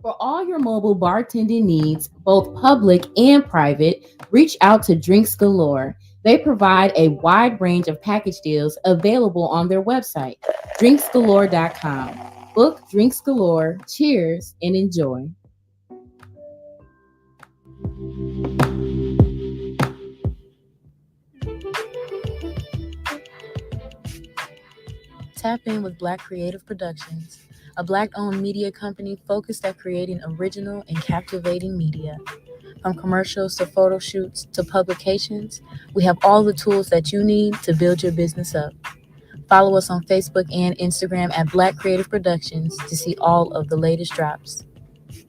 For all your mobile bartending needs, both public and private, reach out to Drinks Galore. They provide a wide range of package deals available on their website, drinksgalore.com. Book Drinks Galore. Cheers and enjoy. Tap in with Black Creative Productions, a Black-owned media company focused at creating original and captivating media. From commercials to photo shoots to publications, we have all the tools that you need to build your business up. Follow us on Facebook and Instagram at Black Creative Productions to see all of the latest drops.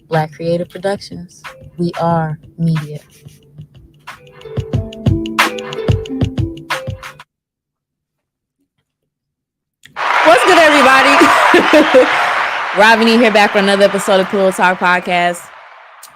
Black Creative Productions, we are media. What's good, everybody? Robin E here, back for another episode of Pillow Talk Podcast.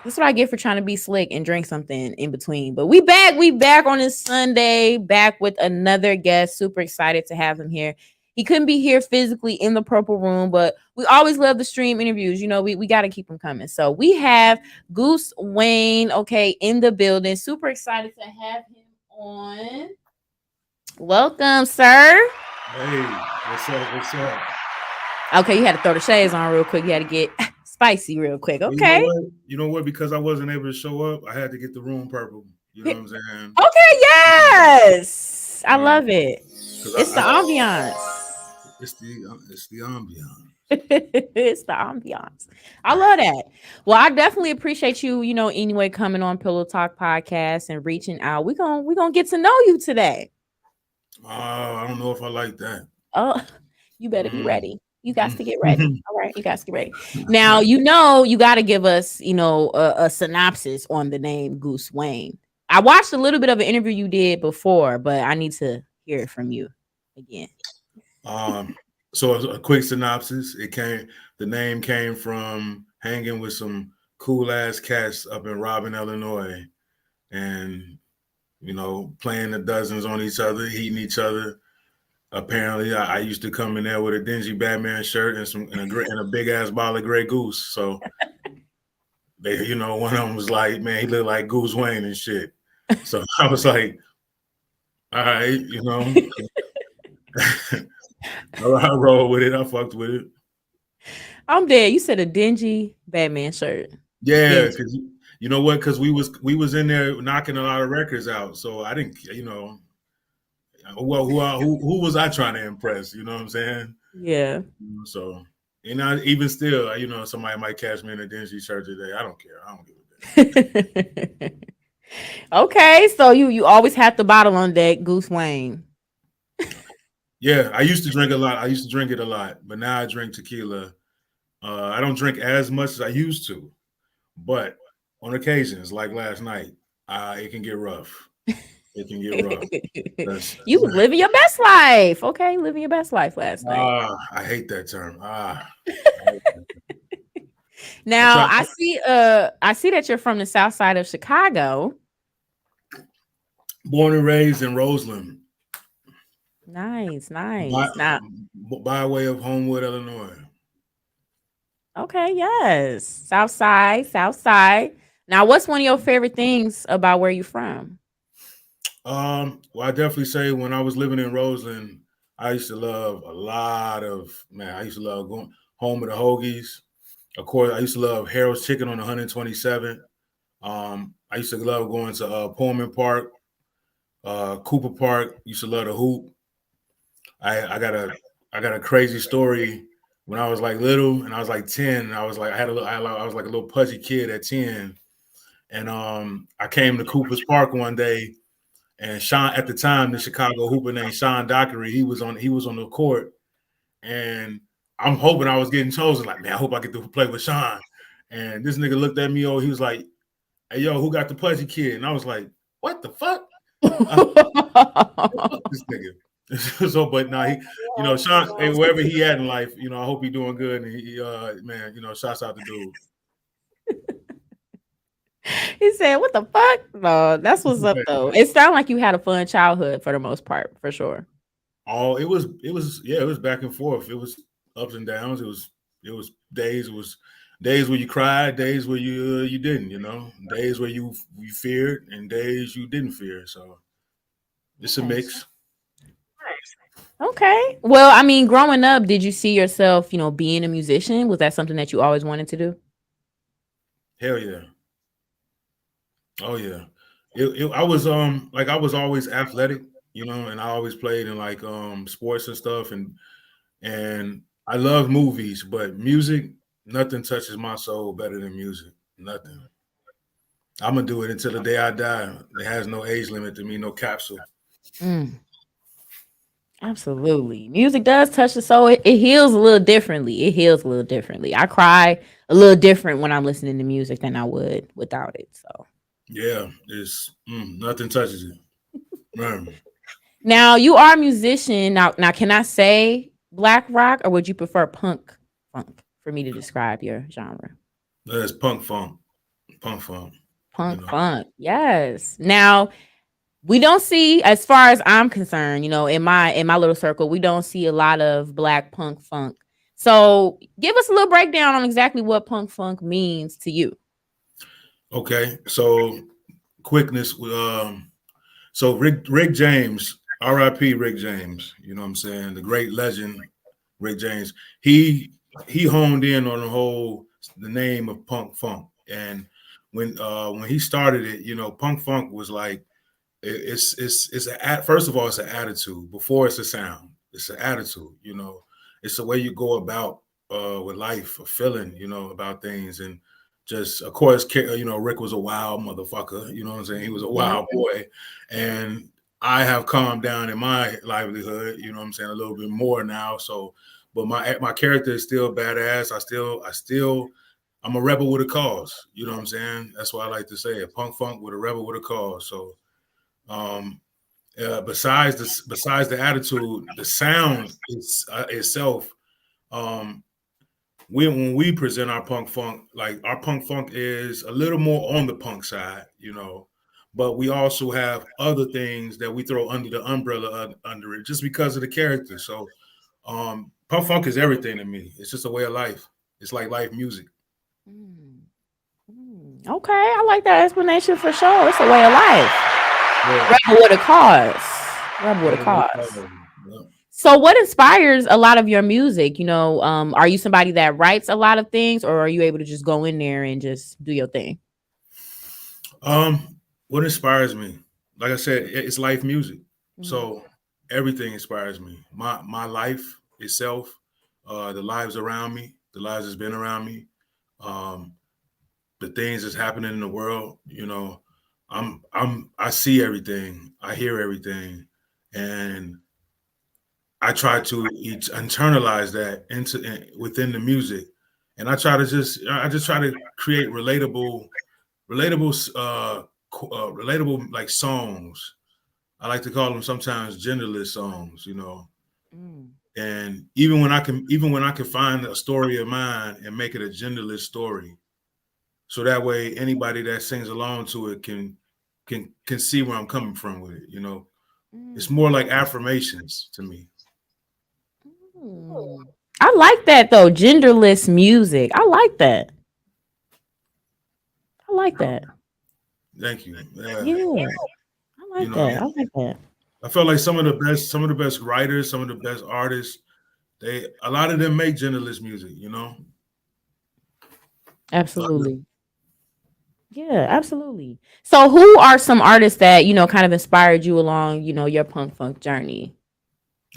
That's what I get for trying to be slick and drink something in between. But we back on this Sunday, back with another guest. Super excited to have him here. He couldn't be here physically in the Purple Room, but we always love the stream interviews. You know, we got to keep them coming. So we have Goose Wayne, in the building. Super excited to have him on. Welcome, sir. Hey, what's up? Okay, you had to throw the shades on real quick. You had to get spicy real quick. Okay. You know what? Because I wasn't able to show up, I had to get the room purple. You know what I'm saying? Okay, yes. I love it. It's the ambiance. It's the ambiance. It's the ambiance. I love that. Well, I definitely appreciate you, anyway, coming on Pillow Talk Podcast and reaching out. We're gonna get to know you today. I don't know if I like that. Oh, you better be ready. You got to get ready. All right, you got to get ready. Now, you got to give us, a synopsis on the name Goose Wayne. I watched a little bit of an interview you did before, but I need to hear it from you again. So a quick synopsis. The name came from hanging with some cool ass cats up in Robin, Illinois, and playing the dozens on each other, eating each other. Apparently, I used to come in there with a dingy Batman shirt and a big ass bottle of Grey Goose. So they, one of them was like, man, he looked like Goose Wayne and shit. So I was like, all right, I roll with it. I fucked with it. I'm dead. You said a dingy Batman shirt. Yeah, because you know what? Because we was in there knocking a lot of records out. So I didn't, well, who was I trying to impress? You know what I'm saying? Yeah. So, even still, somebody might catch me in a dingy shirt today. I don't care. I don't give a damn. Okay, so you always have the bottle on deck, Goose Wayne. Yeah, I used to drink a lot. I used to drink it a lot, but now I drink tequila. I don't drink as much as I used to, but on occasions, like last night, it can get rough. It can get rough. You was living your best life. Okay, living your best life last night. I hate that term. Now I see that you're from the south side of Chicago. Born and raised in Roseland. Nice. By way of Homewood, Illinois. Okay, yes. South side. Now, what's one of your favorite things about where you're from? Well, I definitely say when I was living in Roseland, I used to love I used to love going home of the Hoagies. Of course, I used to love Harold's Chicken on 127th. I used to love going to Pullman Park, Cooper Park. Used to love the hoop. I got a crazy story when I was like little, and I was like 10. And I was like I was like a little pudgy kid at 10, and I came to Cooper's Park one day. And Sean, at the time, the Chicago hooper named Sean Dockery, he was on the court, and I'm hoping I was getting chosen. Like, man, I hope I get to play with Sean. And this nigga looked at me. He was like, "Hey, yo, who got the pudgy kid?" And I was like, "What the fuck?" This nigga. So, but now he, Sean, hey, wherever he at in life, I hope he doing good. And he, man, shouts out the dude. He said, "What the fuck?" No, that's what's up though. It sounded like you had a fun childhood for the most part, for sure. Oh, it was back and forth. It was ups and downs. It was days. It was days where you cried, days where you didn't, you know, days where you feared, and days you didn't fear. So it's a Nice. mix. Okay. Well, I mean, growing up, did you see yourself, being a musician? Was that something that you always wanted to do? Hell yeah. Oh yeah. I was like I was always athletic, you know, and I always played in like sports and stuff, and I love movies, but music, nothing touches my soul better than music. Nothing. I'm gonna do it until the day I die. It has no age limit to me, no capsule. Mm, absolutely. Music does touch the soul. It heals a little differently. It heals a little differently. I cry a little different when I'm listening to music than I would without it. So Yeah, it's nothing touches it. Man. now you are a musician. Now, can I say black rock or would you prefer punk funk for me to describe your genre? That's punk funk. You Punk know. funk. Yes. Now, we don't see, as far as I'm concerned, in my little circle, we don't see a lot of black punk funk. So give us a little breakdown on exactly what punk funk means to you. Okay, so quickness. So Rick James, R.I.P. Rick James. You know what I'm saying? The great legend, Rick James. He honed in on the name of punk funk, and when he started it, you know, punk funk was like first of all, it's an attitude before it's a sound. It's an attitude, you know. It's the way you go about with life, a feeling, you know, about things, and just of course, you know, Rick was a wild motherfucker. You know what I'm saying? He was a Yeah. wild boy, and I have calmed down in my livelihood. You know what I'm saying? A little bit more now. So, but my character is still badass. I'm a rebel with a cause. You know what I'm saying? That's what I like to say. A punk funk with a rebel with a cause. So um, besides the attitude, the sound itself. Um, when we present our punk funk, like our punk funk is a little more on the punk side, you know, but we also have other things that we throw under the umbrella under it, just because of the character. So, punk funk is everything to me. It's just a way of life. It's like life music. Mm, okay, I like that explanation for sure. It's a way of life. Yeah. Rebel with a cause. Rebel with a Rebel with a cause. cause. Yeah. So, what inspires a lot of your music? Are you somebody that writes a lot of things, or are you able to just go in there and just do your thing? What inspires me? Like I said, it's life music. Mhm. So everything inspires me. My life itself, the lives around me, the lives that's been around me, um, the things that's happening in the world. You know, I see everything, I hear everything, and I try to internalize that within the music, and I just try to create relatable relatable like songs. I like to call them sometimes genderless songs, you know. Mm. And even when I can find a story of mine and make it a genderless story, so that way anybody that sings along to it can see where I'm coming from with it. You know, it's Mm. more like affirmations to me. Mm. I like that though. Genderless music. I like that. I like that. Thank you. Yeah, Yeah, I you like know, that. I like that. I felt like some of the best writers, some of the best artists, a lot of them make genderless music. You know. Absolutely. Yeah, absolutely. So, who are some artists that kind of inspired you along, your punk funk journey?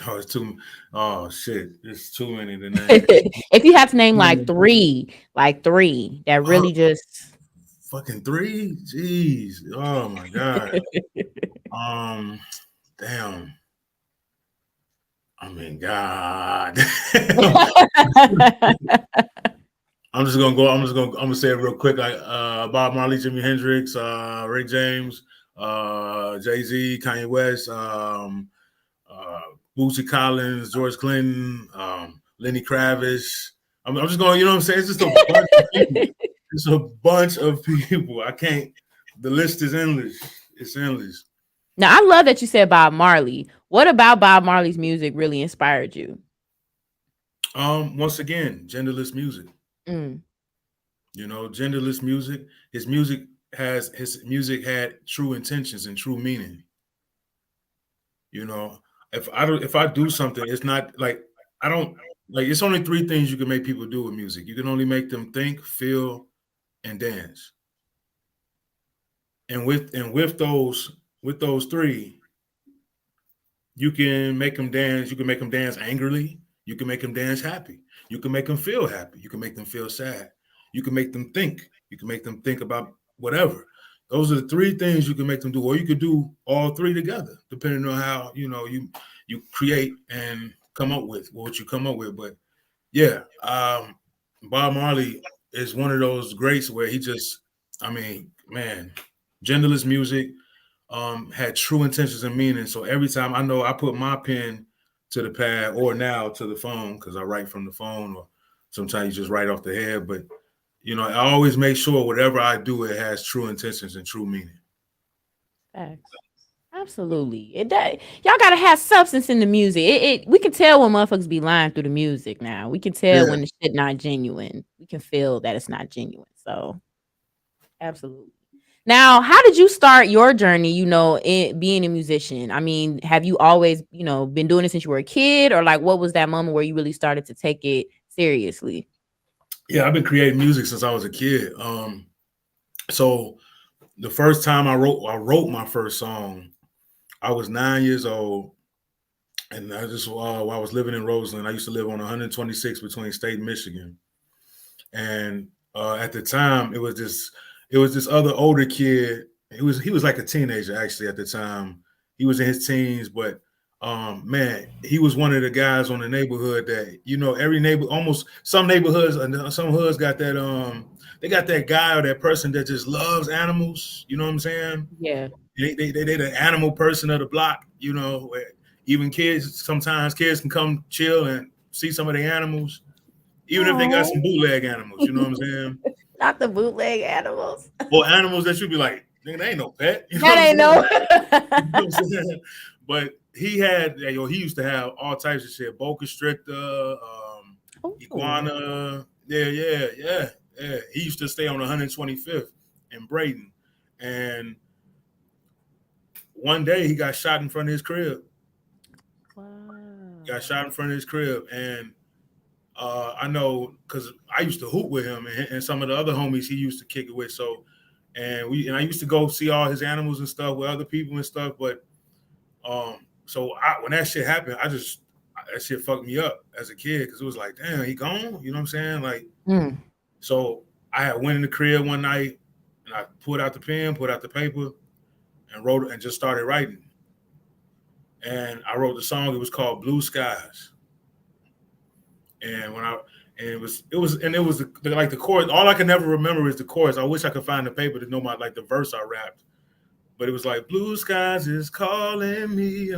Oh, it's too. Oh shit, it's too many to name. If you had to name Yeah. like three that Uh, really just fucking three. Jeez. Oh my god. Um. Damn. I mean, God. I'm just gonna go. I'm gonna say it real quick. Like Bob Marley, Jimi Hendrix, Rick James, Jay Z, Kanye West, uh, Bootsy Collins, George Clinton, Lenny Kravitz. I'm just going. You know what I'm saying? It's just a bunch of people. It's a bunch of people. I can't. The list is endless. It's endless. Now, I love that you said Bob Marley. What about Bob Marley's music really inspired you? Once again, genderless music. Mm. You know, genderless music. His music had true intentions and true meaning. You know, if I do something, it's not like I don't like. It's only three things you can make people do with music. You can only make them think, feel, and dance. And with those three, you can make them dance. You can make them dance angrily. You can make them dance happy. You can make them feel happy. You can make them feel sad. You can make them think. You can make them think about whatever. Those are the three things you can make them do, or you could do all three together, depending on how you create and come up with what you come up with. But yeah, Bob Marley is one of those greats where he just, I mean, man, genderless music, had true intentions and meaning. So every time I know I put my pen to the pad or now to the phone because I write from the phone or sometimes you just write off the head. But I always make sure whatever I do, it has true intentions and true meaning. Facts. Absolutely. It does. Y'all gotta have substance in the music. We can tell when motherfuckers be lying through the music now. We can tell Yeah. when the shit not genuine. We can feel that it's not genuine. So absolutely. Now, how did you start your journey, in being a musician? I mean, have you always, been doing it since you were a kid, or like what was that moment where you really started to take it seriously? Yeah, I've been creating music since I was a kid. So the first time I wrote my first song, I was 9 years old. And I just while I was living in Roseland, I used to live on 126 between State and Michigan. And at the time, it was this other older kid. He was like a teenager actually at the time. He was in his teens, but man, he was one of the guys on the neighborhood that every neighbor, almost some neighborhoods, some hoods got that they got that guy or that person that just loves animals. You know what I'm saying? Yeah. They the animal person of the block. Where even sometimes kids can come chill and see some of the animals even if they got some Oh, bootleg animals, you know what I'm saying? not the bootleg animals. Or animals that you'd be like, nigga, they ain't no pet. You know That what I'm ain't saying? no. You know what I'm saying? But he used to have all types of shit. Boa constrictor, Oh. iguana. Yeah. He used to stay on 125th in Brayton. And one day he got shot in front of his crib. Wow. Got shot in front of his crib. And I know because I used to hoop with him and some of the other homies he used to kick it with. So, and I used to go see all his animals and stuff with other people and stuff. But when that shit happened, that shit fucked me up as a kid because it was like, damn, he gone. You know what I'm saying? Like, Mm. so I had went in the crib one night and I pulled out the pen, put out the paper, and wrote and just started writing. And I wrote the song. It was called Blue Skies. And when I and it was like the chorus. All I can never remember is the chorus. I wish I could find the paper to know the verse I rapped. But it was like blue skies is calling me,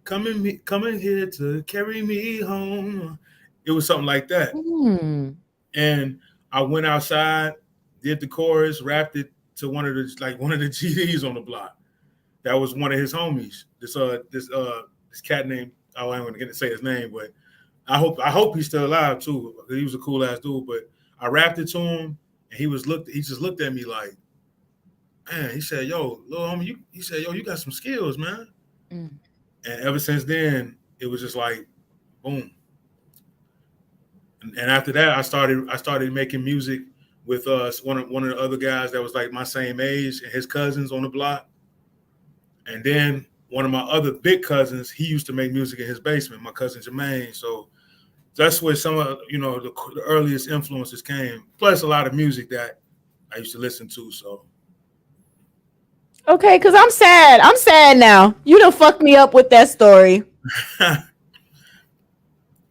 coming here to carry me home. It was something like that. Mm. And I went outside, did the chorus, rapped it to one of the GDs on the block. That was one of his homies. This cat named, oh, I ain't gonna say his name, but I hope he's still alive too. He was a cool ass dude. But I rapped it to him, and he just looked at me like, man. He said, "Yo, little homie, he said, yo, you got some skills, man." Mm. And ever since then, it was just like, boom. And after that, I started making music with one of the other guys that was like my same age and his cousins on the block. And then one of my other big cousins, he used to make music in his basement. My cousin Jermaine. So that's where some of the earliest influences came. Plus a lot of music that I used to listen to. So Okay, because I'm sad. I'm sad now. You done fucked me up with that story.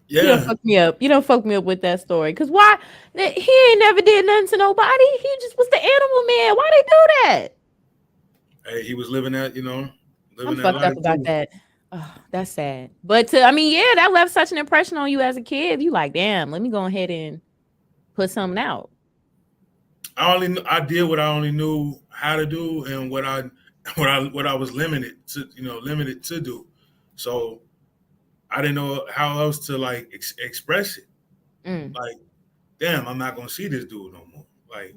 You done yeah, fucked me up. You done fucked me up with that story. Cause why? He ain't never did nothing to nobody. He just was the animal man. Why they do that? hey, he was living I'm that fucked up life about too. that. Oh, that's sad. But I mean, yeah, that left such an impression on you as a kid. You like, damn, let me go ahead and put something out. I did what I only knew how to do and what I was limited to do. So I didn't know how else to like express it. Mm. Like, damn, I'm not gonna see this dude no more. like,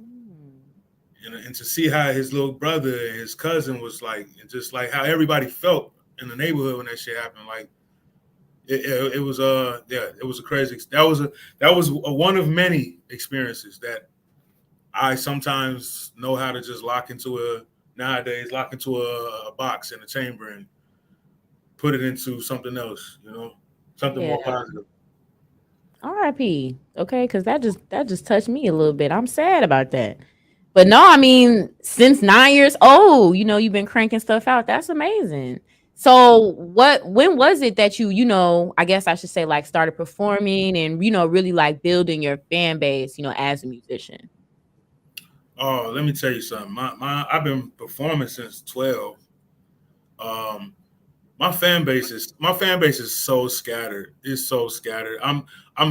and to see how his little brother and his cousin was like, and just like how everybody felt in the neighborhood when that shit happened, like it was it was a crazy. That was one of many experiences that I sometimes know how to just lock into a box in a chamber and put it into something else, something more positive. R.I.P. Okay, because that just touched me a little bit. I'm sad about that. But no, I mean, since 9 years old, you've been cranking stuff out. That's amazing. So when was it that you, I guess I should say, like, started performing and, really like building your fan base, as a musician? Oh, let me tell you something. I've been performing since 12. My fan base is so scattered. It's so scattered. I'm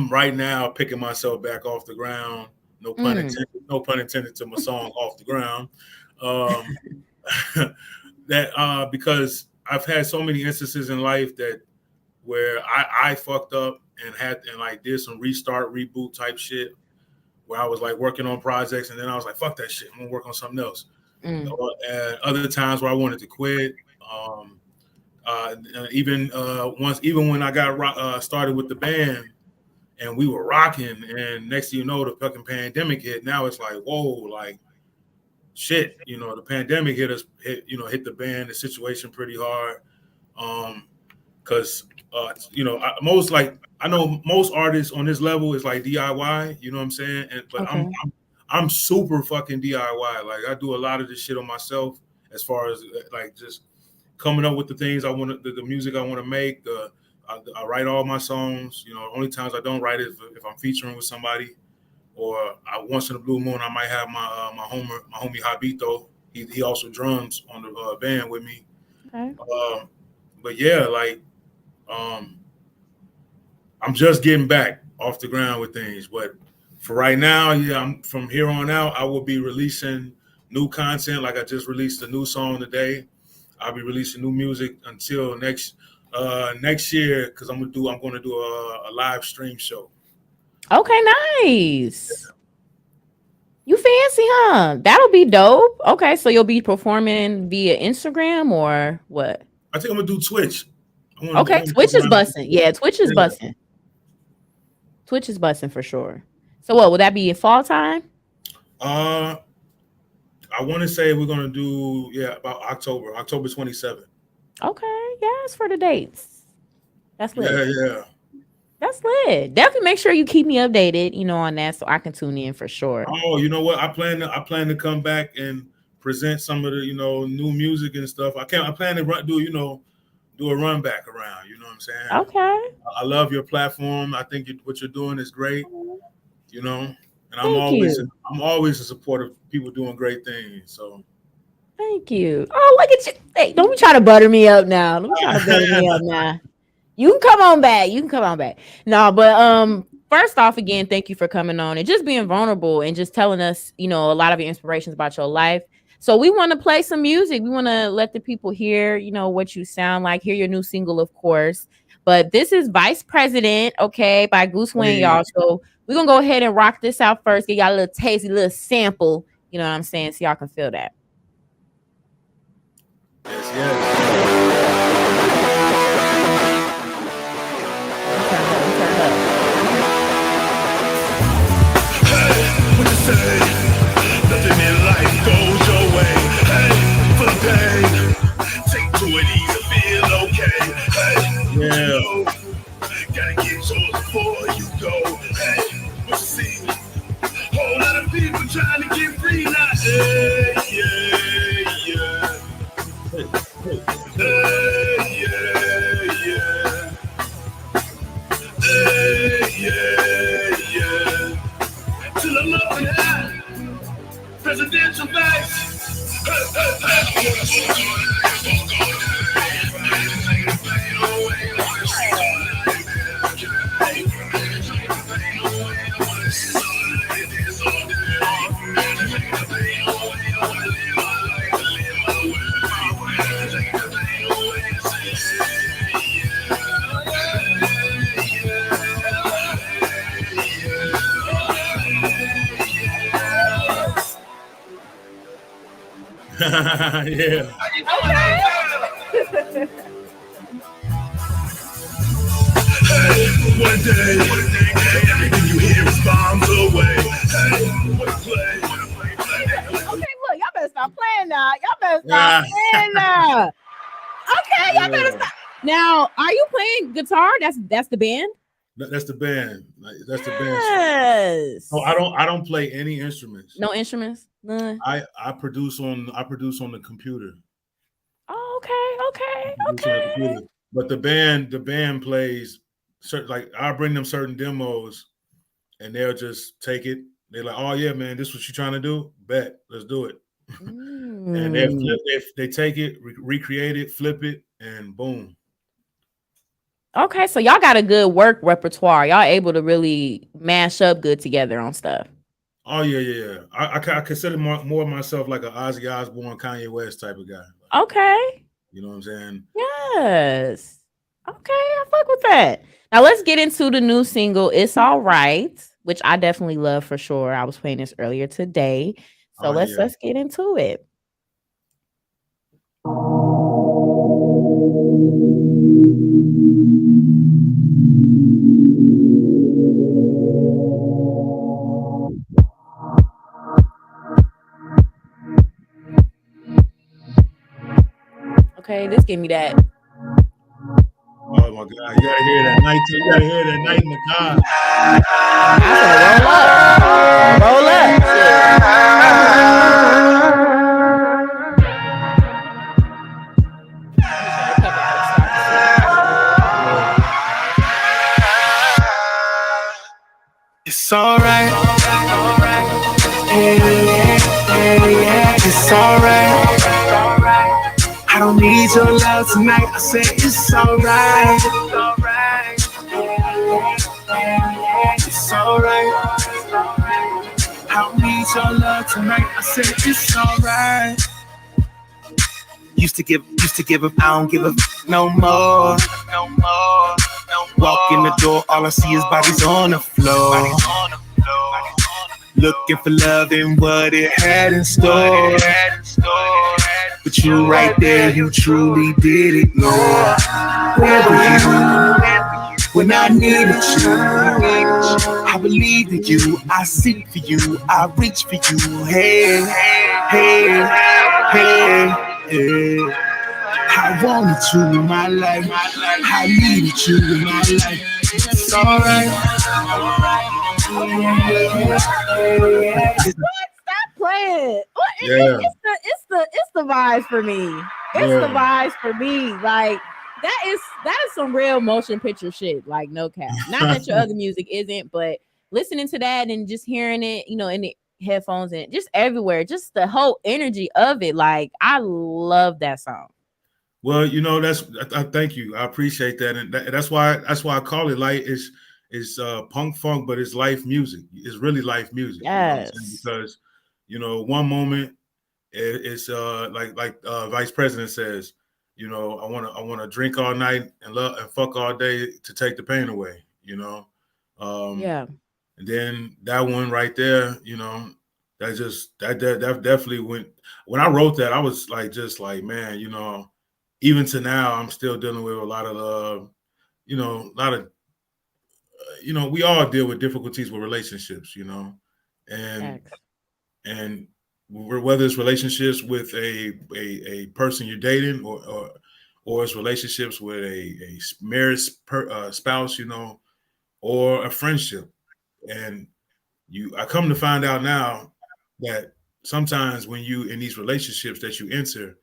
right now picking myself back off the ground. No pun intended. No pun intended to my song "Off the Ground." That because I've had so many instances in life where I fucked up and like did some restart, reboot type shit, where I was like working on projects and then I was like, fuck that shit, I'm gonna work on something else. And other times where I wanted to quit. Even when I got started with the band and we were rocking, and next thing you know, the fucking pandemic hit. Now it's like, whoa, like shit, the pandemic hit the band, the situation pretty hard. Because I know most artists on this level is like DIY, you know what I'm saying? But okay. I'm super fucking DIY. Like I do a lot of this shit on myself, as far as like just coming up with the things I want to, the music I want to make. I write all my songs. Only times I don't write it if I'm featuring with somebody, or once in a blue moon I might have my homie Habito. He also drums on the band with me. Okay. But yeah, like I'm just getting back off the ground with things. But for right now, from here on out, I will be releasing new content. Like I just released a new song today. I'll be releasing new music until next year, because I'm gonna do a live stream show. Okay, nice. You fancy, huh? That'll be dope. Okay, so you'll be performing via Instagram or what? I think I'm gonna do Twitch. Okay, Twitch is busting. Yeah, Twitch is busting. Twitch is busting for sure. So what, will that be in fall time? I want to say we're going to do, about October 27th. Okay. Yes, for the dates. That's lit. Yeah. That's lit. Definitely make sure you keep me updated, on that, so I can tune in for sure. Oh, you know what? I plan to come back and present some of the, new music and stuff. I plan to do a run back around. You know what I'm saying? Okay. I love your platform. I think what you're doing is great. And I'm always in support of people doing great things. So thank you. Oh, look at you. Hey, don't be trying to butter me up now. You can come on back. No, but first off, again, thank you for coming on and just being vulnerable and just telling us, a lot of your inspirations about your life. So we want to play some music. We want to let the people hear, what you sound like, hear your new single, of course. But this is Vice President, okay, by Goose Wayne, y'all. So we're going to go ahead and rock this out first. Get y'all a little tasty, little sample, you know what I'm saying, so y'all can feel that. Yes. Turn up. Hey, what you say? Nothing in life goes your way. Hey, for the pain, take to it easy, feel okay. Hey, gotta get yours before you go. Hey, what you see? Whole lot of people trying to get free now. Hey, yeah. Till I'm up and high, presidential vice. Yeah. Hey, one day, everything you hear is bombs away. Hey, what a play. Okay, look, y'all better stop playing now. Y'all better Yeah. stop playing now. Okay, y'all better Yeah. stop. Now, are you playing guitar? That's the band. That's the band. That's the band. Yes. Oh, I don't play any instruments. No instruments. None. I produce on the computer. Oh, okay. But the band plays certain, like I bring them certain demos and they'll just take it. They're like, oh yeah, man, this is what you trying to do? Bet, let's do it. And they take it, recreate it, flip it, and boom. Okay, so y'all got a good work repertoire. Y'all able to really mash up good together on stuff. Oh yeah. I consider more of myself like an Ozzy Osbourne, Kanye West type of guy. Okay. You know what I'm saying? Yes. Okay, I fuck with that. Now let's get into the new single, It's All Right, which I definitely love for sure. I was playing this earlier today. So let's get into it. Okay, this give me that. Oh my God, you gotta hear that night. You gotta hear that night in the car. Roll up. It's alright. Yeah, it's alright. I don't need your love tonight. I say it's alright. It's alright. I don't need your love tonight. I say it's alright. Used to give up, I don't give up no more. Walk in the door, all I see is bodies on the floor. Looking for love and what it had in store. But you right there, you truly did ignore. Where were you when I needed you? I believed in you, I seek for you, I reach for you. Hey. I wanted you in my life, I needed you in my life. It's alright. Stop playing. Yeah. It's the vibes for me. It's the vibes for me. Like that is some real motion picture shit. Like no cap. Not that your other music isn't, but listening to that and just hearing it, in the headphones and just everywhere, just the whole energy of it. Like I love that song. Well, I thank you. I appreciate that, and that's why I call it like it's punk funk, but it's life music. It's really life music. Yes. Because one moment it's like Vice President says, I want to drink all night and love and fuck all day to take the pain away. Yeah. And then that one right there, that definitely went. When I wrote that, I was like, man, even to now, I'm still dealing with a lot of, we all deal with difficulties with relationships, and whether it's relationships with a person you're dating or it's relationships with a married spouse, or a friendship. And I come to find out now that sometimes when you in these relationships that you enter,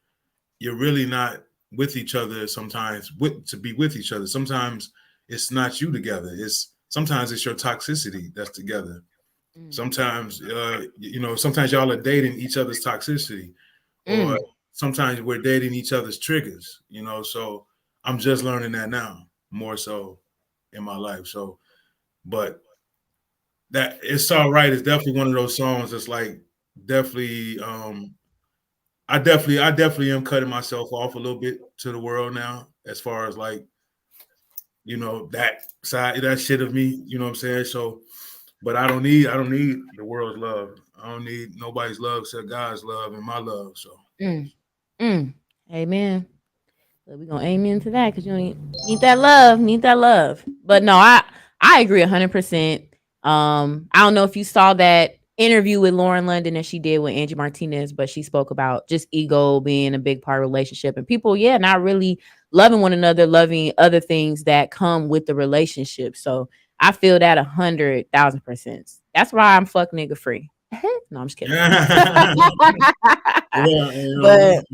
you're really not with each other sometimes to be with each other. Sometimes it's not you together. Sometimes it's your toxicity that's together. Sometimes, sometimes y'all are dating each other's toxicity, or sometimes we're dating each other's triggers, so I'm just learning that now more so in my life. So, but that It's All Right is definitely one of those songs that's like definitely, I definitely am cutting myself off a little bit to the world now, as far as like, that side, that shit of me, you know what I'm saying? So, but I don't need the world's love. I don't need nobody's love except God's love and my love. So Mm, amen. So we're gonna amen to that because you need that love, need that love. But no, I agree 100%. I don't know if you saw that interview with Lauren London that she did with Angie Martinez, but she spoke about just ego being a big part of relationship and people, not really loving one another, loving other things that come with the relationship. So I feel that 100,000%. That's why I'm fuck nigga free. No, I'm just kidding. But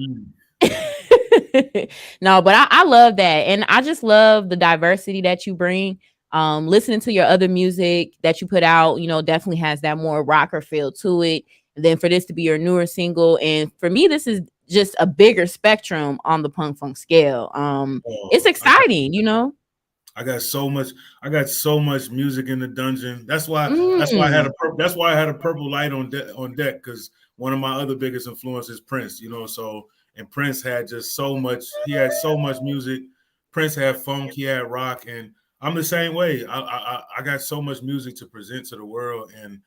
no, but I love that. And I just love the diversity that you bring. Listening to your other music that you put out, definitely has that more rocker feel to it. And then for this to be your newer single, and for me, this is just a bigger spectrum on the punk funk scale. It's exciting, I got so much music in the dungeon. That's why I had a purple light on deck because one of my other biggest influences, Prince. So and Prince had just so much. He had so much music. Prince had funk. He had rock, and I'm the same way. I got so much music to present to the world, and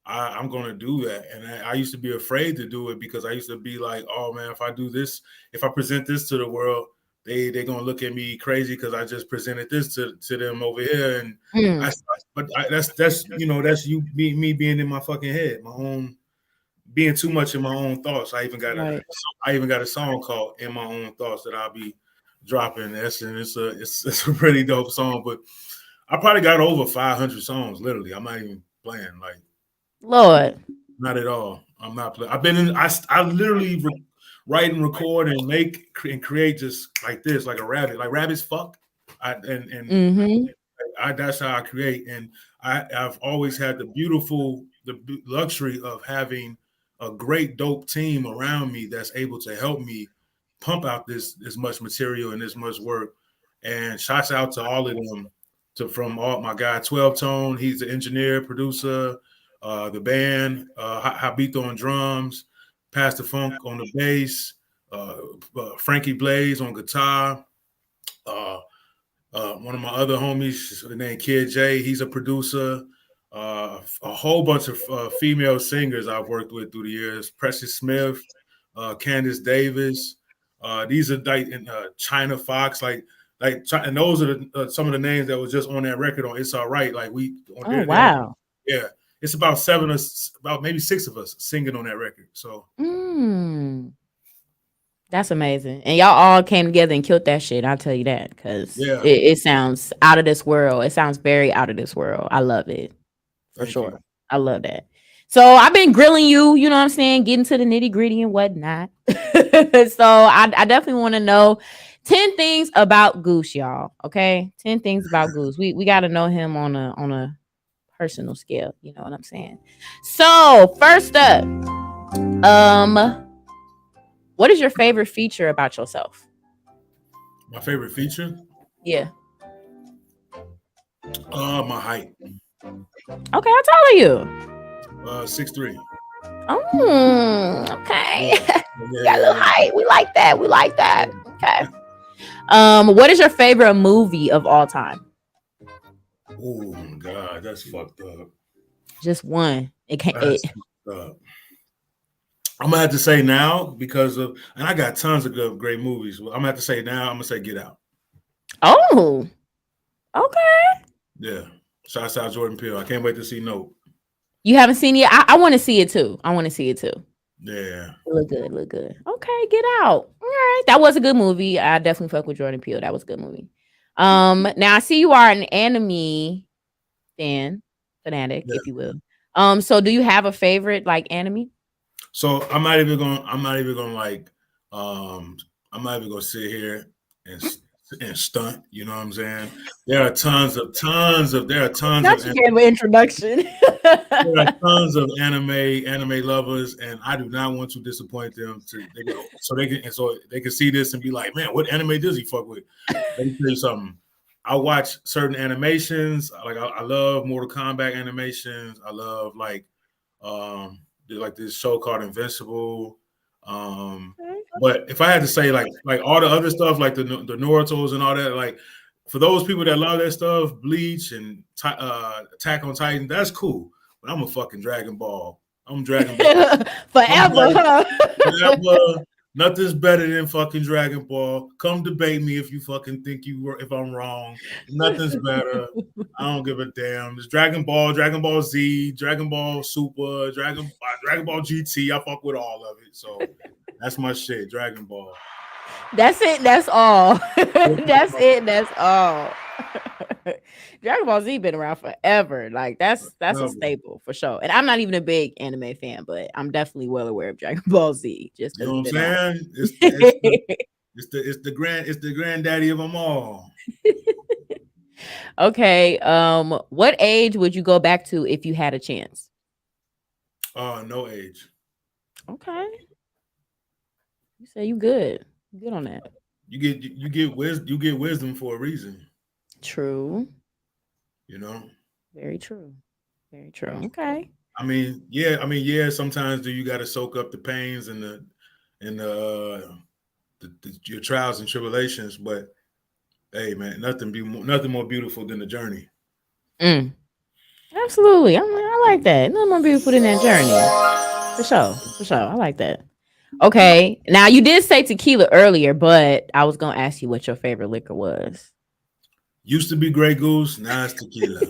I'm gonna do that. And I used to be afraid to do it because I used to be like, oh man, if I do this, if I present this to the world, they're gonna look at me crazy because I just presented this to them over here. And that's me being in my fucking head, my own, being too much in my own thoughts. I even got a song called "In My Own Thoughts" that I'll be dropping. It's a pretty dope song, but I probably got over 500 songs. Literally, I'm not even playing. Like, Lord, not at all. I'm not playing. I've been in. I literally write and record and make and create just like this, like a rabbit, like rabbits fuck. That's how I create. And I've always had the luxury of having a great dope team around me that's able to help me pump out this much material and this much work. And shouts out to all of them, from all my guy 12 Tone. He's the engineer, producer, the band, Habito on drums, Pastor Funk on the bass, Frankie Blaze on guitar. One of my other homies named Kid J, he's a producer. A whole bunch of female singers I've worked with through the years. Precious Smith, Candace Davis. These are like China Fox, and those are some of the names that was just on that record on It's All Right. Like wow. Yeah. It's about maybe 6 of us singing on that record. So that's amazing. And y'all all came together and killed that shit. I'll tell you that, because it sounds out of this world. It sounds very out of this world. I love it. For sure. I love that. So I've been grilling you, you know what I'm saying, getting to the nitty gritty and whatnot. So I definitely want to know 10 things about Goose, y'all. Okay. 10 things about Goose. We got to know him on a personal scale. You know what I'm saying? So first up, what is your favorite feature about yourself? My favorite feature? Yeah. My height. Okay, how tall are you? 6'3". Oh, okay. Got a little height. We like that. Okay. What is your favorite movie of all time? Oh my God, that's fucked up. Just one. It can't. I'm gonna have to say now because and I got tons of good, great movies. I'm gonna have to say now. I'm gonna say Get Out. Oh, okay. Yeah, shouts out Jordan Peele. I can't wait to see Nope. You haven't seen it? I want to see it too. Yeah, look good. Okay, Get Out. All right, that was a good movie. I definitely fuck with Jordan Peele. That was a good movie. Now I see you are an anime fanatic, if you will. So do you have a favorite like anime? So I'm not even gonna sit here and stunt. You know what I'm saying? There are tons of That's an introduction. There are tons of anime lovers, and I do not want to disappoint them. So they can see this and be like, man, what anime does he fuck with? Let me tell you something. I watch certain animations. Like I love Mortal Kombat animations. I love like this show called Invincible. But if I had to say like all the other stuff, like the Naruto's and all that, like for those people that love that stuff, Bleach and Attack on Titan, that's cool. But I'm a fucking Dragon Ball. I'm Dragon Ball forever. Forever. Nothing's better than fucking Dragon Ball. Come debate me if you fucking think if I'm wrong. Nothing's better. I don't give a damn. It's Dragon Ball, Dragon Ball Z, Dragon Ball Super, Dragon Ball GT. I fuck with all of it. So that's my shit. Dragon Ball. That's it. That's all. That's it. That's all. Dragon Ball Z been around forever. Like that's a staple for sure. And I'm not even a big anime fan, but I'm definitely well aware of Dragon Ball Z. Just you know what I'm saying? It's the granddaddy of them all. Okay. What age would you go back to if you had a chance? No age. Okay. You say you good. Good on that. You get wisdom for a reason. True. You know. Very true. Very true. Okay. I mean, yeah. Sometimes you got to soak up the pains and your trials and tribulations, but hey, man, nothing more beautiful than the journey. Absolutely. I like that. Nothing more beautiful than that journey. For sure. I like that. Okay. Now you did say tequila earlier, but I was gonna ask you what your favorite liquor was. Used to be Grey Goose, now it's tequila.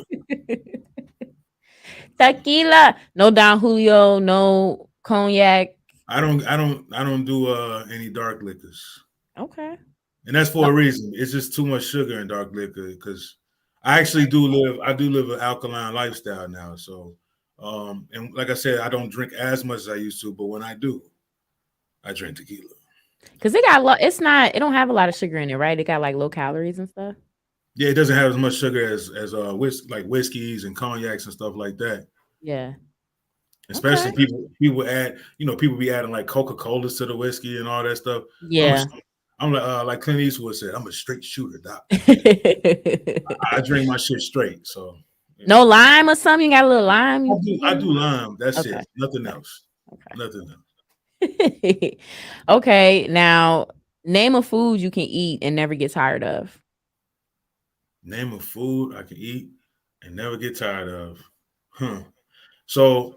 Tequila. No Don Julio, no cognac. I don't do any dark liquors. Okay. And that's for a reason. It's just too much sugar in dark liquor because I actually do live an alkaline lifestyle now. So and like I said, I don't drink as much as I used to, but when I do, I drink tequila. Because it don't have a lot of sugar in it, right? It got like low calories and stuff. Yeah, it doesn't have as much sugar as like whiskeys and cognacs and stuff like that. Yeah. Especially people add, people be adding like Coca-Colas to the whiskey and all that stuff. Yeah. I'm like Clint Eastwood said, I'm a straight shooter, doc. I drink my shit straight. So no lime or something? You got a little lime? I do lime. That's it. Nothing else. Okay. Nothing else. Okay. Now name a food you can eat and never get tired of. Name a food I can eat and never get tired of. So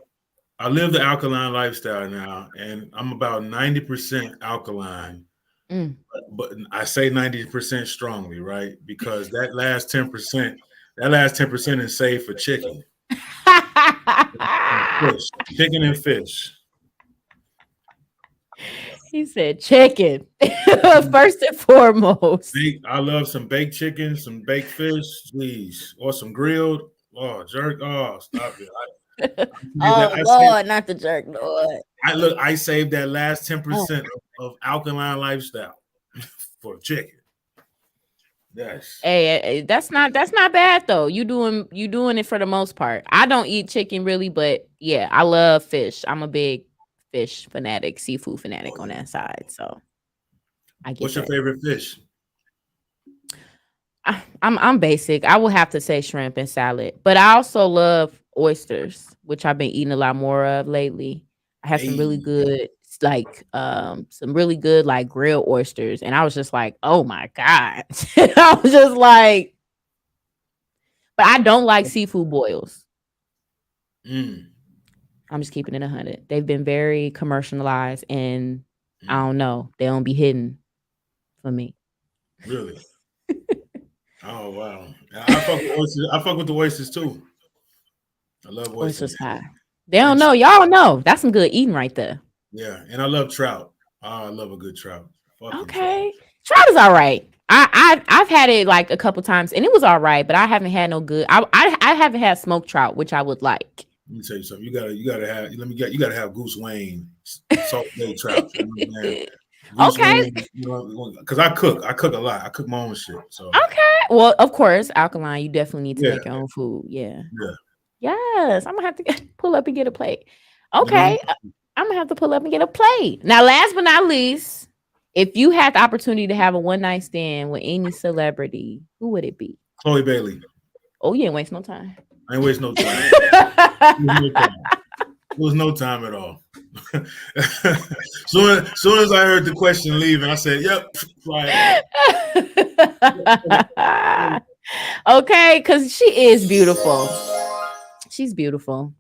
I live the alkaline lifestyle now, and I'm about 90% alkaline. But I say 90% strongly, right? Because that last 10% is saved for chicken. Fish. Chicken and fish. He said chicken first and foremost. I love some baked chicken, some baked fish, please, or some grilled. Oh, jerk! Oh, stop it! Lord, not the jerk, Lord. I saved that last 10% of alkaline lifestyle for chicken. Yes. Hey, that's not bad though. You doing it for the most part. I don't eat chicken really, but yeah, I love fish. I'm a big fish fanatic, seafood fanatic on that side. So I get. What's your favorite fish? I'm basic. I will have to say shrimp and salad, but I also love oysters, which I've been eating a lot more of lately. I have some really good like grilled oysters, and I was just like, oh my god. I was just like, but I don't like seafood boils. I'm just keeping it 100. They've been very commercialized, and I don't know, they don't be hidden for me. Really? Oh wow! I fuck with the oysters too. I love oysters. Pie. They don't know. Y'all know. That's some good eating right there. Yeah, and I love trout. I love a good trout. Okay, trout is all right. I've had it like a couple times, and it was all right, but I haven't had no good. I haven't had smoked trout, which I would like. Let me tell you something. You gotta have Goose Wayne salt bay trout. Okay. Because I cook a lot. I cook my own shit. So okay. Well, of course, alkaline. You definitely need to make your own food. Yeah. Yes, I'm gonna have to pull up and get a plate. Okay, I'm gonna have to pull up and get a plate. Now, last but not least, if you had the opportunity to have a one night stand with any celebrity, who would it be? Chloe Bailey. Oh, you ain't waste no time. I ain't waste no time. There was no time at all. Soon as I heard the question leaving, I said, "Yep." Okay, because she is beautiful. She's beautiful,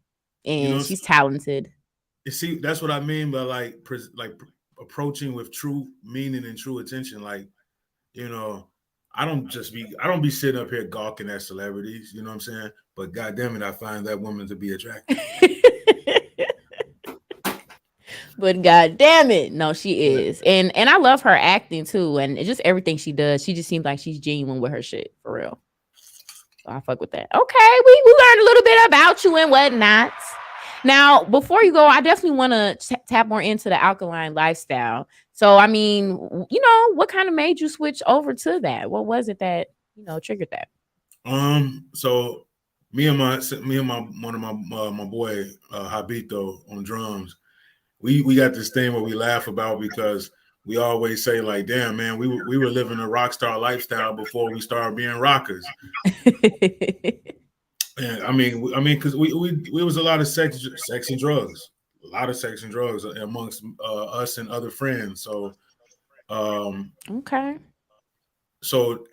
and she's talented. You see, that's what I mean by like approaching with true meaning and true attention. Like, you know, I don't be sitting up here gawking at celebrities, you know what I'm saying? But goddamn it, I find that woman to be attractive. But god damn it, no, she Yeah. is. And I love her acting too, and just everything she does. She just seems like she's genuine with her shit, for real. So I fuck with that. Okay, we learned a little bit about you and whatnot. Now, before you go, I definitely want to tap more into the alkaline lifestyle. So, I mean, you know, what kind of made you switch over to that? What was it that, you know, triggered that? So me and my one of my boy Habito on drums, we got this thing where we laugh about because we always say like, damn man, we were living a rock star lifestyle before we started being rockers. And I mean, because we was a lot of sex and drugs, amongst us and other friends. So, Okay. So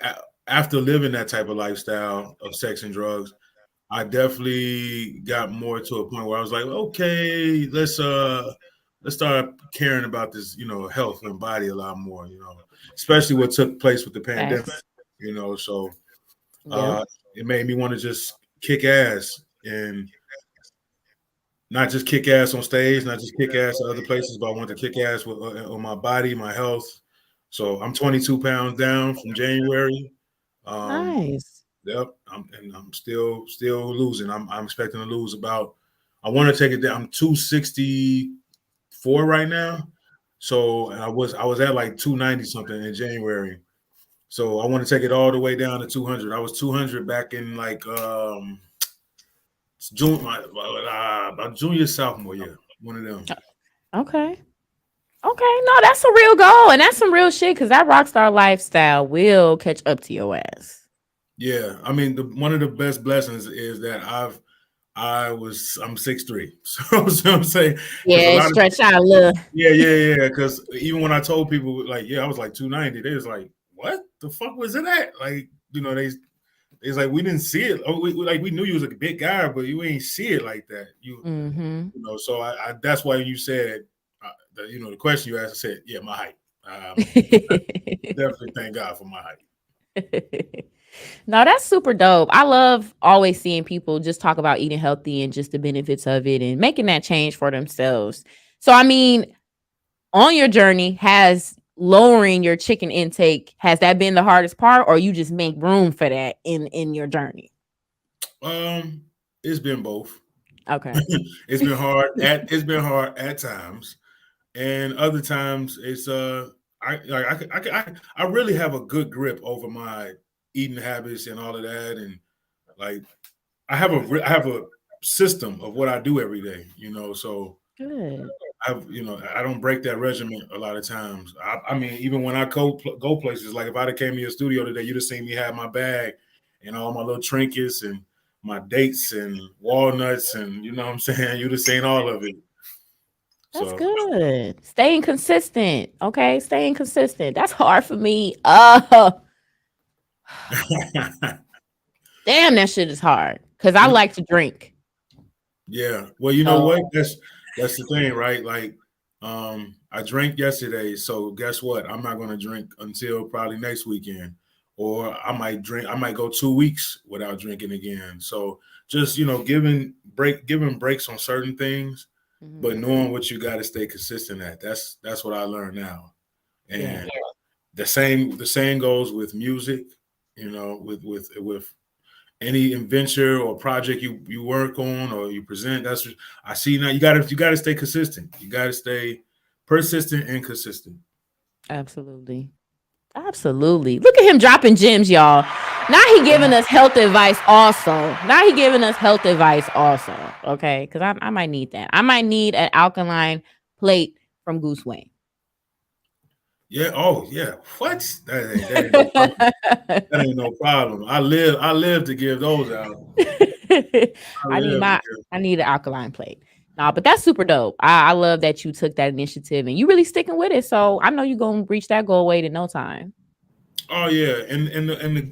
after living that type of lifestyle of sex and drugs, I definitely got more to a point where I was like, okay, let's start caring about this, you know, health and body a lot more, you know, especially what took place with the pandemic, you know. So it made me want to just kick ass, and not just kick ass on stage, not just kick ass at other places, but I want to kick ass with on my body, my health. So I'm 22 pounds down from January. Nice. Yep, I'm still losing. I'm expecting to lose about. I want to take it down. I'm 264 right now. So I was at like 290 something in January. So I want to take it all the way down to 200. I was 200 back in like June, about junior sophomore year. One of them. Okay. No, that's a real goal, and that's some real shit, because that rock star lifestyle will catch up to your ass. Yeah, I mean, one of the best blessings is that I'm 6'3", so I'm saying, yeah, stretch out a little. Yeah. Because even when I told people like, yeah, I was like 290, they was like, what the fuck was it at? Like, you know, it's like we didn't see it. We knew you was a big guy, but you ain't see it like that. You know, so I that's why you said. The question you asked, I said, yeah, my height. Definitely thank God for my height. No, that's super dope. I love always seeing people just talk about eating healthy and just the benefits of it and making that change for themselves. So, I mean, on your journey, has lowering your chicken intake, has that been the hardest part, or you just make room for that in your journey? It's been both. Okay. It's been hard at times. And other times it's I really have a good grip over my eating habits and all of that, and like I have a system of what I do every day, you know. So Good. I don't break that regimen a lot of times. I mean, even when I go places, like if I'd have came to your studio today, you'd have seen me have my bag and all my little trinkets and my dates and walnuts, and you know what I'm saying. You'd have seen all of it. That's good. Staying consistent. Okay. Staying consistent. That's hard for me. Damn, that shit is hard. Because I like to drink. Yeah. Well, you know what? That's the thing, right? Like, I drank yesterday, so guess what? I'm not gonna drink until probably next weekend. Or I might go 2 weeks without drinking again. So just, you know, giving breaks on certain things. But knowing what you got to stay consistent at, that's what I learned now. And the same goes with music, you know, with any adventure or project you work on or you present. That's what I see now. You got to stay consistent. You got to stay persistent and consistent. Absolutely. Look at him dropping gems, y'all. Now he giving us health advice also. Okay, because I might need that. I might need an alkaline plate from Goose Wayne. Yeah. Oh, yeah. What? That ain't no problem. I live to give those out. I need an alkaline plate. No, but that's super dope. I love that you took that initiative and you really sticking with it. So I know you're gonna reach that goal weight in no time. Oh yeah, and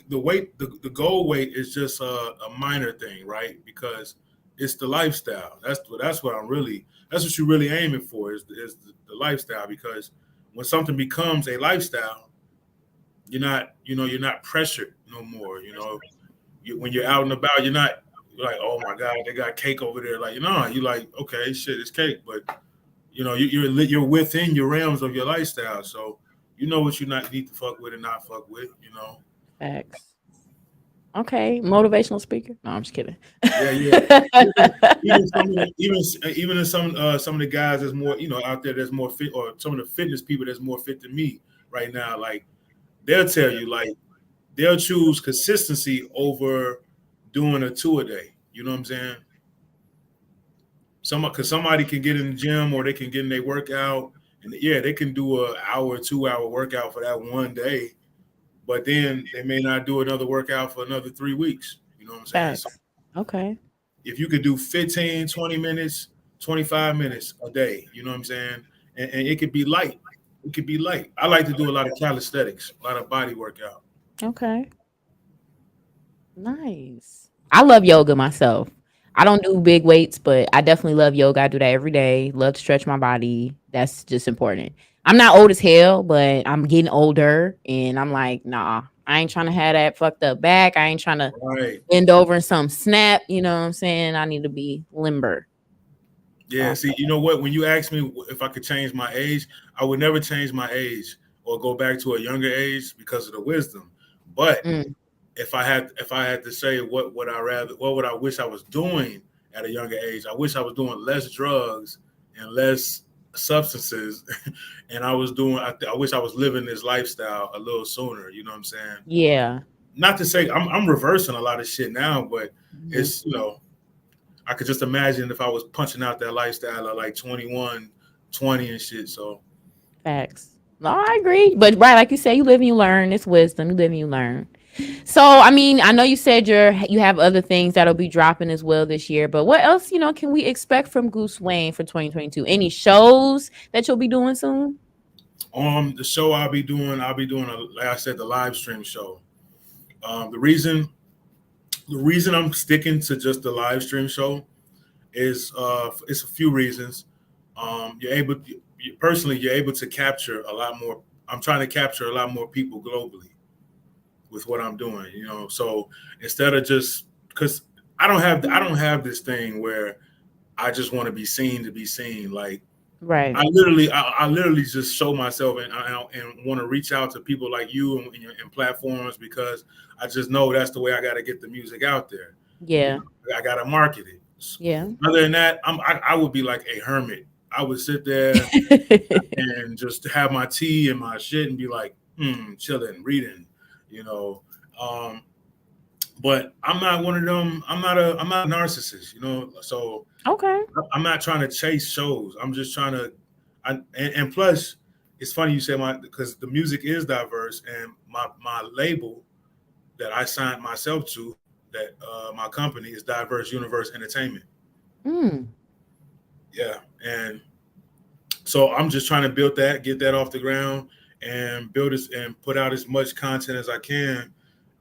the weight, the goal weight is just a minor thing, right? Because It's the lifestyle. That's what you're really aiming for is the lifestyle, because when something becomes a lifestyle, you're not pressured no more. When you're out and about, you're like, oh my God, they got cake over there. Like, you're like, okay, shit, it's cake, but you're within your realms of your lifestyle, so you know what you not need to fuck with and not fuck with. Facts. Okay, motivational speaker. No, I'm just kidding. Yeah. Even in some of the guys that's more out there that's more fit, or some of the fitness people that's more fit than me right now, like they'll tell you, like they'll choose consistency over doing a 2 a day. You know what I'm saying? Because somebody can get in the gym or they can get in their workout, and yeah, they can do an hour, 2 hour workout for that one day, but then they may not do another workout for another 3 weeks. You know what I'm saying? Facts. Okay. If you could do 15, 20 minutes, 25 minutes a day, you know what I'm saying? And it could be light. It could be light. I like to do a lot of calisthenics, a lot of body workout. Okay. Nice. I love yoga myself. I don't do big weights, but I definitely love yoga. I do that every day. Love to stretch my body. That's just important. I'm not old as hell, but I'm getting older, and I'm like, nah, I ain't trying to have that fucked up back. I ain't trying to bend over and some snap. You know what I'm saying? I need to be limber. Yeah, see, you know what? When you ask me if I could change my age, I would never change my age or go back to a younger age because of the wisdom. But if I had to say what would I wish I was doing at a younger age, I wish I was doing less drugs and less substances, and I wish I was living this lifestyle a little sooner. You know what I'm saying? Yeah. Not to say I'm reversing a lot of shit now, but it's I could just imagine if I was punching out that lifestyle at like 21, 20 and shit. So facts. No, I agree. But right, like you said, you live and you learn. It's wisdom. You live and you learn. So, I mean, I know you said you have other things that'll be dropping as well this year, but what else, can we expect from Goose Wayne for 2022? Any shows that you'll be doing soon? The show I'll be doing, like I said, the live stream show. The reason I'm sticking to just the live stream show is it's a few reasons. You're able to capture a lot more. I'm trying to capture a lot more people globally with what I'm doing, So instead of just because I don't have this thing where I just want to be seen to be seen. Like, right. I literally just show myself and want to reach out to people like you and platforms, because I just know that's the way I got to get the music out there. Yeah. I got to market it. Yeah. Other than that, I would be like a hermit. I would sit there and just have my tea and my shit and be like, chilling, reading, but I'm not one of them. I'm not a narcissist, So okay, I'm not trying to chase shows. I'm just trying to, and plus, it's funny you say because the music is diverse, and my label that I signed myself to, that my company is Diverse Universe Entertainment. Yeah, and so I'm just trying to build that, get that off the ground, and build this and put out as much content as I can.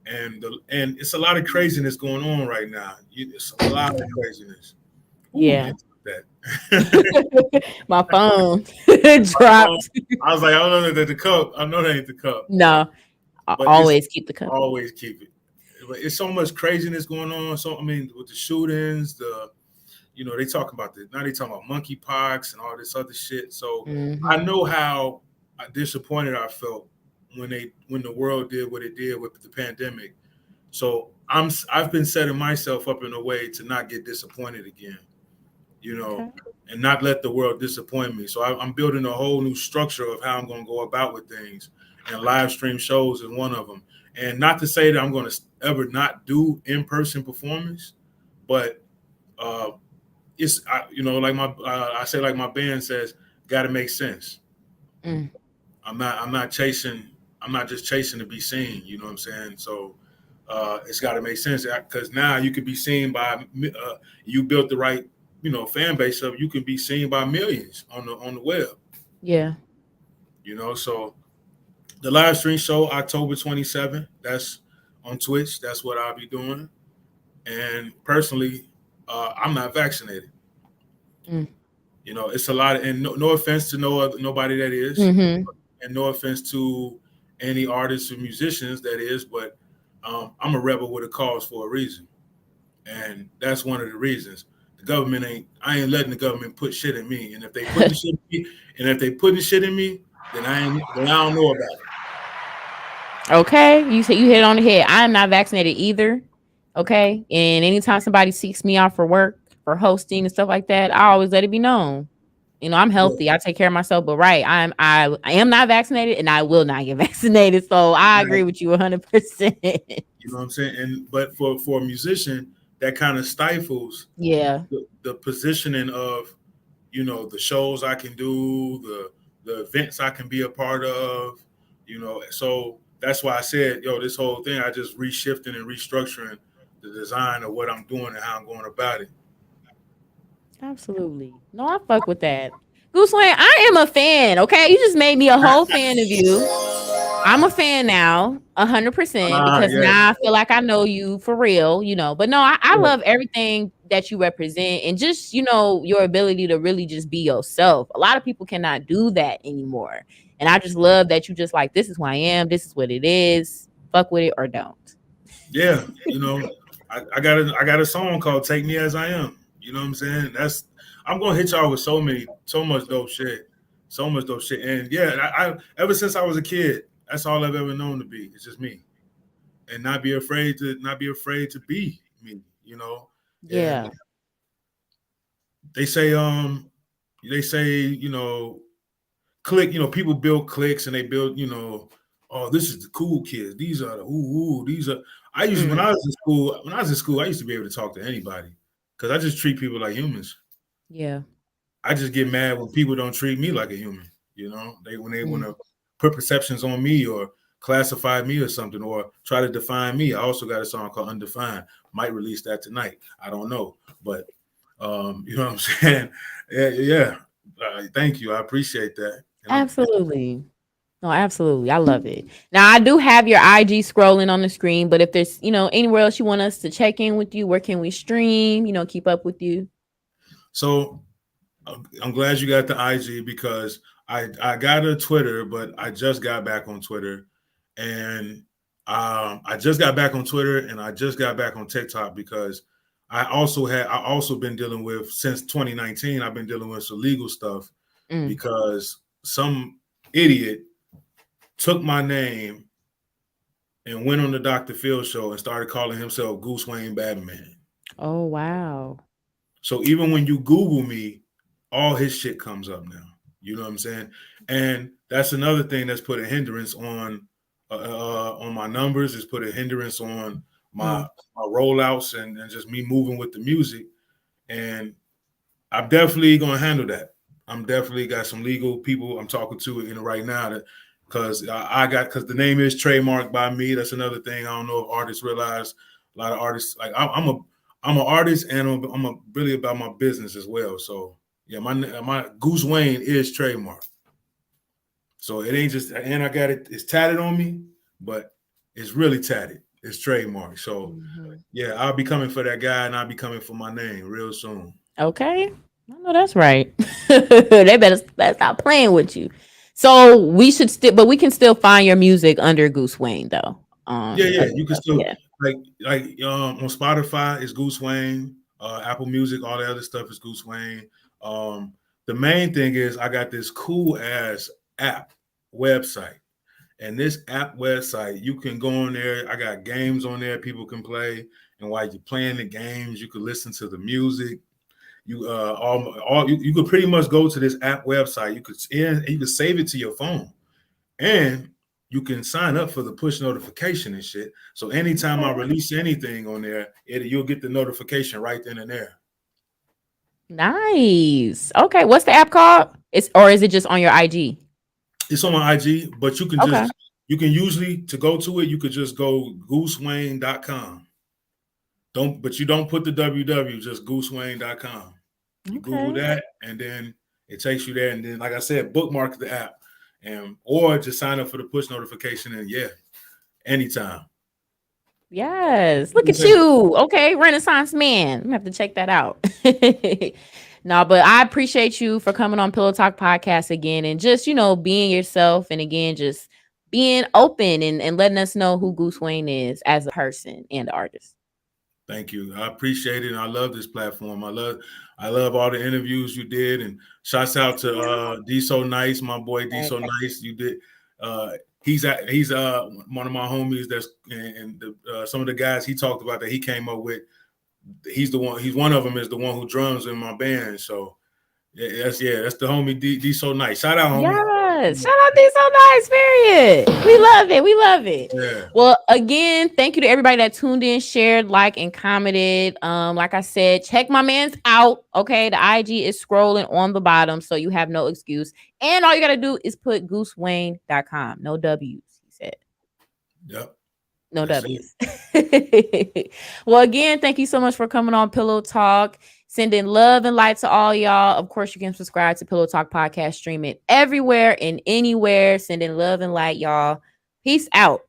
And it's a lot of craziness going on right now. It's a lot of craziness. Yeah. That. My phone dropped. I was like, I don't know that the cup. I know that ain't the cup. No, but always keep the cup. Always keep it. But it's so much craziness going on. So I mean, with the shootings, they talk about now they talking about monkeypox and all this other shit. So I know how disappointed I felt when the world did what it did with the pandemic. So I've been setting myself up in a way to not get disappointed again, and not let the world disappoint me. So I'm building a whole new structure of how I'm going to go about with things, and live stream shows is one of them. And not to say that I'm going to ever not do in-person performance, but it's like I say, like my band says, got to make sense. I'm not just chasing to be seen. You know what I'm saying? So it's got to make sense, because now you could be seen by you built the right fan base, so you can be seen by millions on the web. Yeah. So the live stream show October 27th. That's on Twitch. That's what I'll be doing. And personally, I'm not vaccinated. Mm. You know, it's a lot of, and no offense to nobody that is, Mm-hmm. and no offense to any artists or musicians that is, but I'm a rebel with a cause for a reason, and that's one of the reasons. I ain't letting the government put shit in me, and if they putting shit in me, then I don't know about it. Okay, you said you hit it on the head. I am not vaccinated either. Okay, and anytime somebody seeks me out for work, for hosting and stuff like that, I always let it be known. You know, I'm Yeah. healthy. I take care of myself, but right, I am not vaccinated, and I will not get vaccinated. So I agree with you 100%. You know what I'm saying? But for a musician, that kind of stifles Yeah, the positioning of, you know, the shows I can do, the events I can be a part of, you know. So that's why I said, yo, this whole thing, I just reshifting and restructuring the design of what I'm doing and how I'm going about it. absolutely. No, I fuck with that. Goose Wayne, I am a fan. Okay, you just made me a whole fan of you. I'm a fan now, 100%, because Yeah, now I feel like I know you for real, you know. But no, I yeah, love everything that you represent, and just, you know, your ability to really just be yourself. A lot of people cannot do that anymore. And I just love that you just like, this is who I am, this is what it is. Fuck with it or don't. yeah. You know, I got a song called "Take Me as I Am." You know what I'm saying? I'm gonna hit y'all with so much dope shit, so much dope shit. And yeah, I ever since I was a kid, that's all I've ever known to be. It's just me, and not be afraid to be me. You know, Yeah. and they say you know, click, you know, people build cliques and they build, you know, oh, this is the cool kids, these are the these are. I used Mm, when I was in school, I used to be able to talk to anybody because I just treat people like humans. yeah. I just get mad when people don't treat me like a human. You know, when they want Mm, to put perceptions on me or classify me or something or try to define me. I also got a song called Undefined. Might release that tonight. I don't know, but you know what I'm saying? Yeah. Thank you. I appreciate that. And absolutely. No, absolutely. I love it. Now I do have your IG scrolling on the screen, but if there's, you know, anywhere else you want us to check in with you, where can we stream, you know, keep up with you? so I'm glad you got the IG because I got a Twitter, but I just got back on Twitter, and I just got back on Twitter and I just got back on TikTok because I also been dealing with, since 2019, I've been dealing with some legal stuff Mm. because some idiot took my name and went on the Dr. Phil show and started calling himself Goose Wayne Batman. Oh, wow. So even when you Google me, all his shit comes up now. You know what I'm saying? And that's another thing that's put a hindrance on my numbers. It's put a hindrance on my Mm. my rollouts and just me moving with the music. And I'm definitely gonna handle that. I'm definitely got some legal people I'm talking to right now that because because the name is trademarked by me. That's another thing. I don't know if artists realize. A lot of artists, like I'm an artist and I'm really about my business as well. So yeah, my Goose Wayne is trademarked. So it ain't just, and I got it's tatted on me, but it's really tatted. It's trademarked. So Mhm. yeah, I'll be coming for that guy and I'll be coming for my name real soon. Okay. I know that's right. They better stop playing with you. So we should still, but we can still find your music under Goose Wayne though. Yeah. Other You can stuff. still Yeah. on Spotify it's Goose Wayne, Apple Music, all the other stuff is Goose Wayne. The main thing is I got this cool ass app website. And this app website, you can go on there. I got games on there people can play. And while you're playing the games, you can listen to the music. You could pretty much go to this app website. You could save it to your phone, and you can sign up for the push notification and shit. So anytime I release anything on there, you'll get the notification right then and there. Nice. Okay. What's the app called? Or is it just on your IG? It's on my IG, but Okay. you can usually, to go to it, you could just go goosewayne.com. But you don't put the www, just goosewayne.com. You Google Okay. that, and then it takes you there. And then, like I said, bookmark the app, or just sign up for the push notification. And yeah, anytime. Yes. Look at you. Okay. Renaissance man. I'm gonna have to check that out. No, but I appreciate you for coming on Pillow Talk Podcast again and just, being yourself and again, just being open and letting us know who Goose Wayne is as a person and artist. Thank you. I appreciate it. And I love this platform. I love all the interviews you did. And shouts out to D So Nice, my boy D So Nice. You did he's one of my homies that's and some of the guys he talked about that he came up with. He's one of them is the one who drums in my band. So that's the homie D So Nice. Shout out, homie. Yes, shout out D So Nice, period. We love it. Yeah. Well, again, thank you to everybody that tuned in, shared, liked, and commented. Like I said, check my man's out. Okay, the IG is scrolling on the bottom, so you have no excuse. And all you gotta do is put goosewayne.com. No W's, he said. Yep. No W's. Well, again, thank you so much for coming on Pillow Talk. Sending love and light to all y'all. Of course, you can subscribe to Pillow Talk Podcast, stream it everywhere and anywhere. Sending love and light, y'all. Peace out.